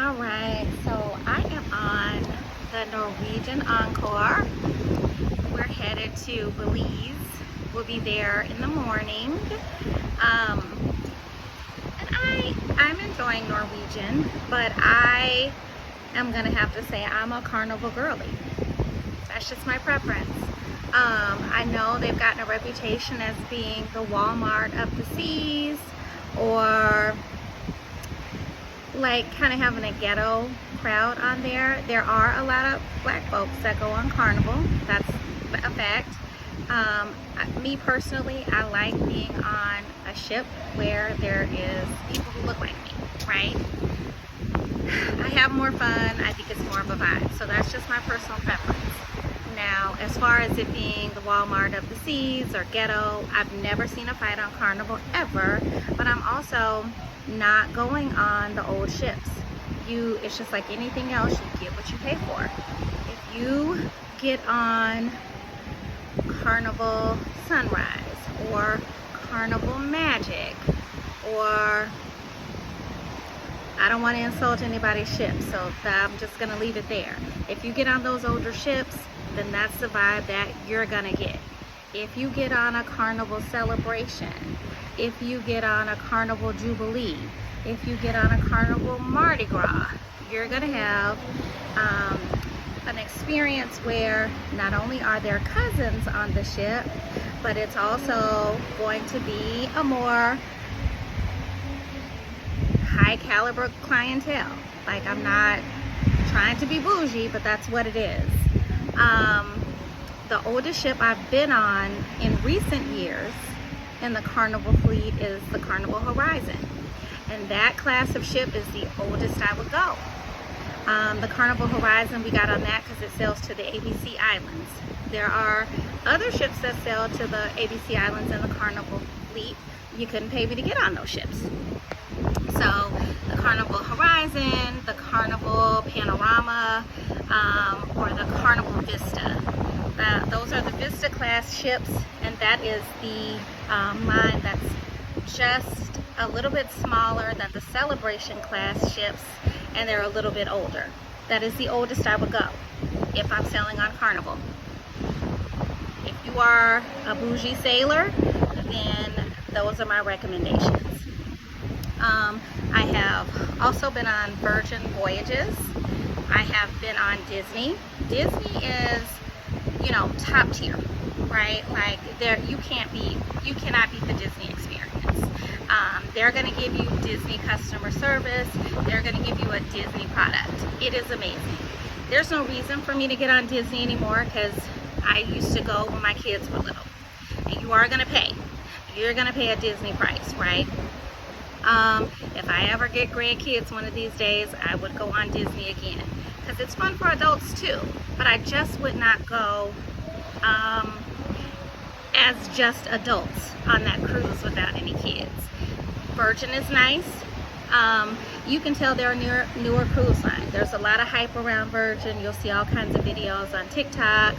All right, so I am on the Norwegian Encore. We're headed to Belize. We'll be there in the morning. I'm enjoying Norwegian, but I am gonna have to say I'm a Carnival girly. That's just my preference. I know they've gotten a reputation as being the Walmart of the seas, or like kind of having a ghetto crowd on there. There are a lot of black folks that go on Carnival. That's a fact. Me personally, I like being on a ship where there is people who look like me, right? I have more fun. I think it's more of a vibe. So that's just my personal preference. Now, as far as it being the Walmart of the seas or ghetto, I've never seen a fight on Carnival ever, but I'm also not going on the old ships. It's just like anything else, you get what you pay for. If you get on Carnival Sunrise or Carnival Magic, or I don't want to insult anybody's ship, so I'm just going to leave it there. If you get on those older ships, then that's the vibe that you're going to get. If you get on a Carnival Celebration, if you get on a Carnival Jubilee, if you get on a Carnival Mardi Gras, you're going to have an experience where not only are there cousins on the ship, but it's also going to be a more high caliber clientele. Like, I'm not trying to be bougie, but that's what it is. The oldest ship I've been on in recent years in the Carnival fleet is the Carnival Horizon, and that class of ship is the oldest I would go. The Carnival Horizon, we got on that because it sails to the ABC Islands. There are other ships that sail to the ABC Islands in the Carnival fleet. You couldn't pay me to get on those ships. So the Carnival Horizon, the Carnival Panorama, or the Carnival Vista. Those are the Vista class ships, and that is the line that's just a little bit smaller than the Celebration class ships, and they're a little bit older. That is the oldest I would go if I'm sailing on Carnival. If you are a bougie sailor, then those are my recommendations. I have also been on Virgin voyages. I have been on Disney. Disney is, top tier, right? Like, you cannot beat the Disney experience. They're going to give you Disney customer service. They're going to give you a Disney product. It is amazing. There's no reason for me to get on Disney anymore because I used to go when my kids were little. And you are going to pay. You're going to pay a Disney price, right? If I ever get grandkids one of these days, I would go on Disney again because it's fun for adults too, but I just would not go as just adults on that cruise without any kids. Virgin is nice. You can tell they're a newer cruise line. There's a lot of hype around Virgin. You'll see all kinds of videos on TikTok,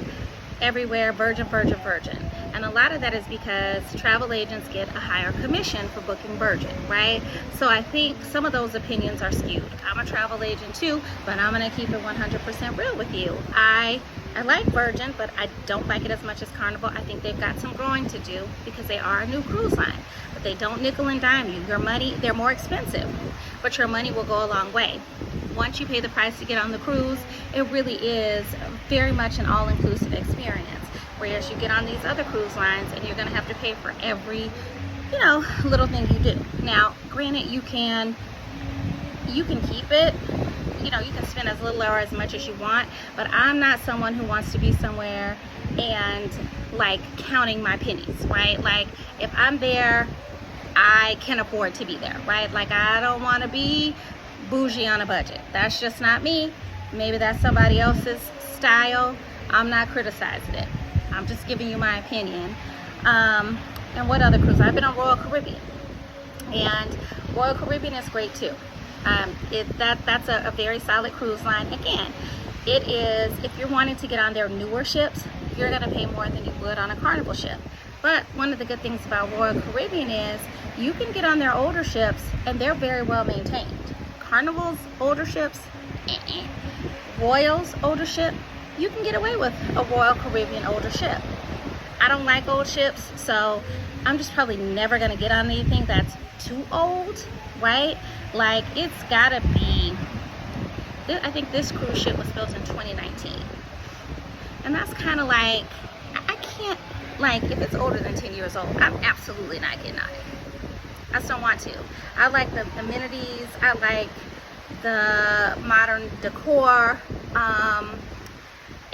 everywhere, Virgin, Virgin, Virgin. And a lot of that is because travel agents get a higher commission for booking Virgin, right? So I think some of those opinions are skewed. I'm a travel agent too, but I'm gonna keep it 100% real with you. I like Virgin, but I don't like it as much as Carnival. I think they've got some growing to do because they are a new cruise line, but they don't nickel and dime you. Your money, they're more expensive, but your money will go a long way. Once you pay the price to get on the cruise, it really is very much an all-inclusive experience. Whereas you get on these other cruise lines and you're gonna have to pay for every, little thing you do. Now, granted, you can keep it, you can spend as little or as much as you want, but I'm not someone who wants to be somewhere and like counting my pennies, right? Like, if I'm there, I can afford to be there, right? Like, I don't want to be bougie on a budget. That's just not me. Maybe that's somebody else's style. I'm not criticizing it. I'm just giving you my opinion. And what other cruise? I've been on Royal Caribbean, and Royal Caribbean is great too. That's a very solid cruise line. Again, it is, if you're wanting to get on their newer ships, you're going to pay more than you would on a Carnival ship. But one of the good things about Royal Caribbean is you can get on their older ships and they're very well maintained. Carnival's older ships, Royal's older ship, you can get away with a Royal Caribbean older ship. I don't like old ships, so I'm just probably never gonna get on anything that's too old, right? Like, it's gotta be, I think this cruise ship was built in 2019. And that's kind of like, I can't, like, if it's older than 10 years old, I'm absolutely not getting on it. I just don't want to. I like the amenities, I like the modern decor,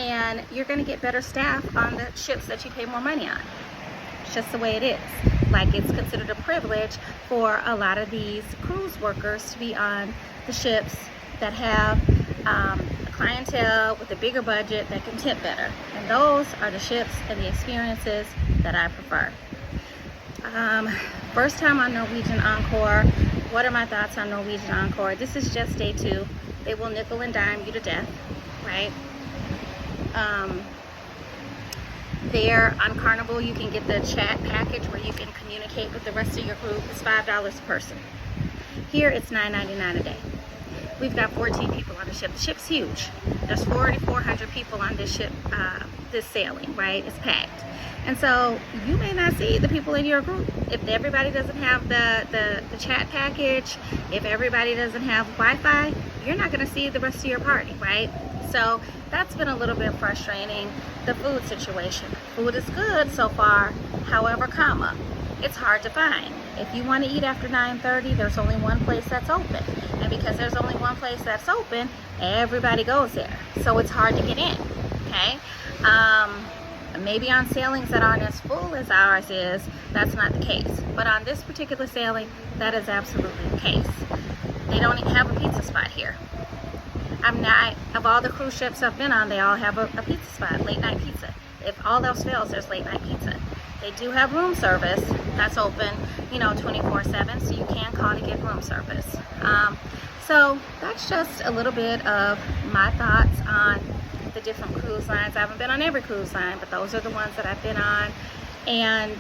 and you're gonna get better staff on the ships that you pay more money on. It's just the way it is. Like, it's considered a privilege for a lot of these cruise workers to be on the ships that have a clientele with a bigger budget that can tip better. And those are the ships and the experiences that I prefer. First time on Norwegian Encore. What are my thoughts on Norwegian Encore? This is just day 2. They will nickel and dime you to death, right? There on Carnival, you can get the chat package where you can communicate with the rest of your group. It's $5 a person. Here, it's $9.99 a day. We've got 14 people on the ship. The ship's huge. There's 4,400 people on this ship, this sailing, right? It's packed. And so you may not see the people in your group. If everybody doesn't have the chat package, if everybody doesn't have Wi-Fi, you're not going to see the rest of your party, right? So that's been a little bit frustrating. The food situation. Food is good so far, however, it's hard to find. If you want to eat after 9:30, there's only one place that's open. And because there's only one place that's open, everybody goes there. So it's hard to get in, okay? Maybe on sailings that aren't as full as ours is, that's not the case. But on this particular sailing, that is absolutely the case. They don't even have a pizza spot here. Of all the cruise ships I've been on, they all have a pizza spot, late night pizza. If all else fails, there's late night pizza. They do have room service that's open, 24/7, so you can call to get room service. So that's just a little bit of my thoughts on the different cruise lines. I haven't been on every cruise line, but those are the ones that I've been on. And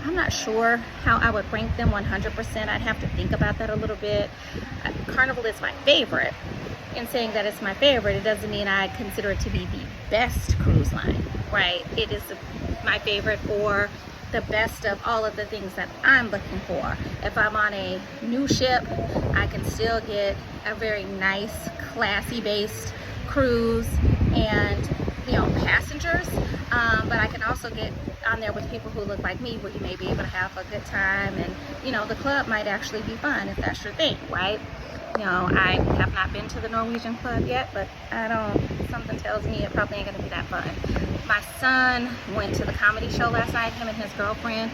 I'm not sure how I would rank them 100%. I'd have to think about that a little bit. Carnival is my favorite. In saying that it's my favorite, it doesn't mean I consider it to be the best cruise line, right? It is my favorite for the best of all of the things that I'm looking for. If I'm on a new ship, I can still get a very nice, classy-based cruise and, passengers, but I can also get on there with people who look like me, where you may be able to have a good time, and, the club might actually be fun if that's your thing, right? I have not been to the Norwegian Club yet, but something tells me it probably ain't gonna be that fun. My son went to the comedy show last night, him and his girlfriend.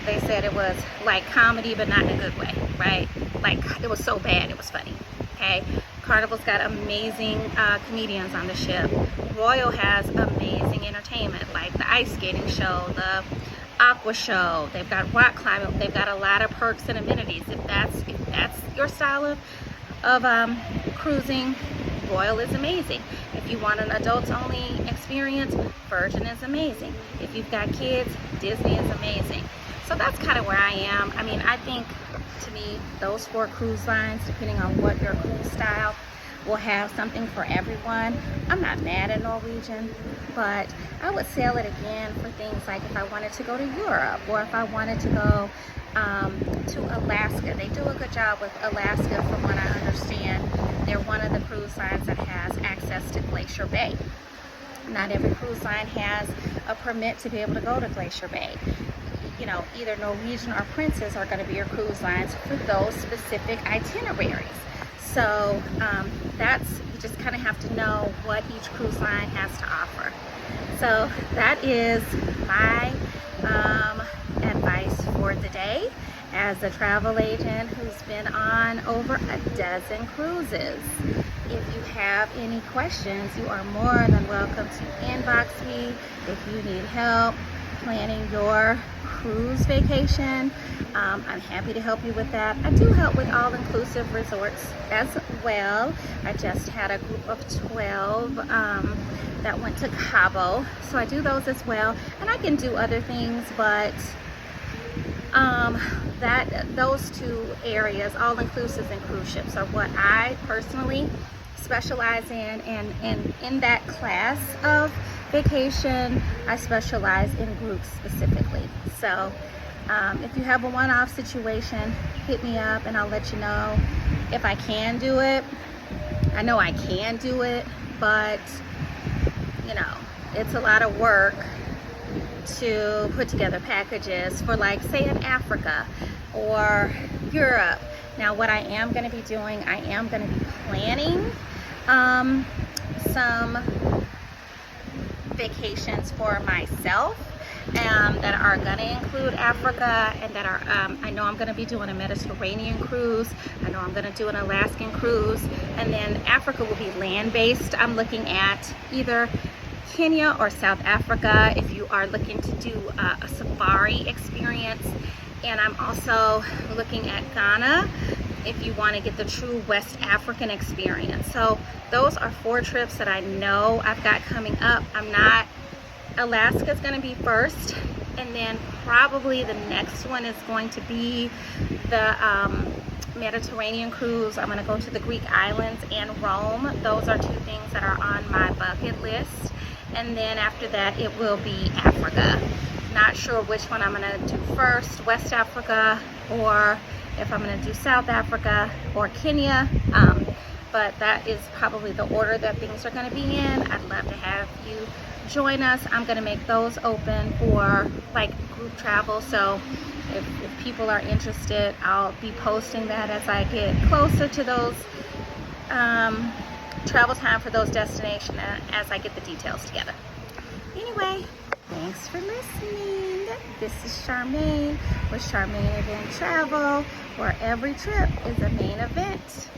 They said it was like comedy, but not in a good way, right? Like, it was so bad, it was funny, okay? Carnival's got amazing comedians on the ship. Royal has amazing entertainment, like the ice skating show, the aqua show. They've got rock climbing. They've got a lot of perks and amenities. If that's your style of cruising, Royal is amazing. If you want an adults-only experience, Virgin is amazing. If you've got kids, Disney is amazing. So that's kind of where I am. I mean, I think, to me, those 4 cruise lines, depending on what your cruise style, will have something for everyone. I'm not mad at Norwegian, but I would sail it again for things like if I wanted to go to Europe, or if I wanted to go to Alaska. They do a good job with Alaska, from what I understand. They're one of the cruise lines that has access to Glacier Bay. Not every cruise line has a permit to be able to go to Glacier Bay. Either Norwegian or Princess are going to be your cruise lines for those specific itineraries. So you just kind of have to know what each cruise line has to offer. So that is my advice for the day as a travel agent who's been on over a dozen cruises. If you have any questions, you are more than welcome to inbox me. If you need help planning your cruise vacation, I'm happy to help you with that. I do help with all-inclusive resorts as well. I just had a group of 12 that went to Cabo, so I do those as well. And I can do other things, but Those two areas, all inclusives and cruise ships, are what I personally specialize in, and in that class of vacation, I specialize in groups specifically. So if you have a one-off situation, hit me up and I'll let you know if I can do it. I know I can do it, but you know, it's a lot of work to put together packages for, like, say, in Africa or Europe. Now what I am going to be doing, I am going to be planning some vacations for myself that are going to include Africa, and that are I know I'm going to be doing a Mediterranean cruise. I know I'm going to do an Alaskan cruise, and then Africa will be land-based. I'm looking at either Kenya or South Africa if you are looking to do a safari experience, and I'm also looking at Ghana if you want to get the true West African experience. So those are 4 trips that I know I've got coming up. Alaska's going to be first, and then probably the next one is going to be the Mediterranean cruise. I'm going to go to the Greek islands and Rome. Those are 2 things that are on my bucket list. And then after that, it will be Africa. Not sure which one I'm going to do first, West Africa, or if I'm going to do South Africa or Kenya. But that is probably the order that things are going to be in. I'd love to have you join us. I'm going to make those open for, like, group travel. So if people are interested, I'll be posting that as I get closer to those travel time for those destinations, as I get the details together. Anyway, thanks for listening. This is Charmaine with Charmaine Event Travel, where every trip is a main event.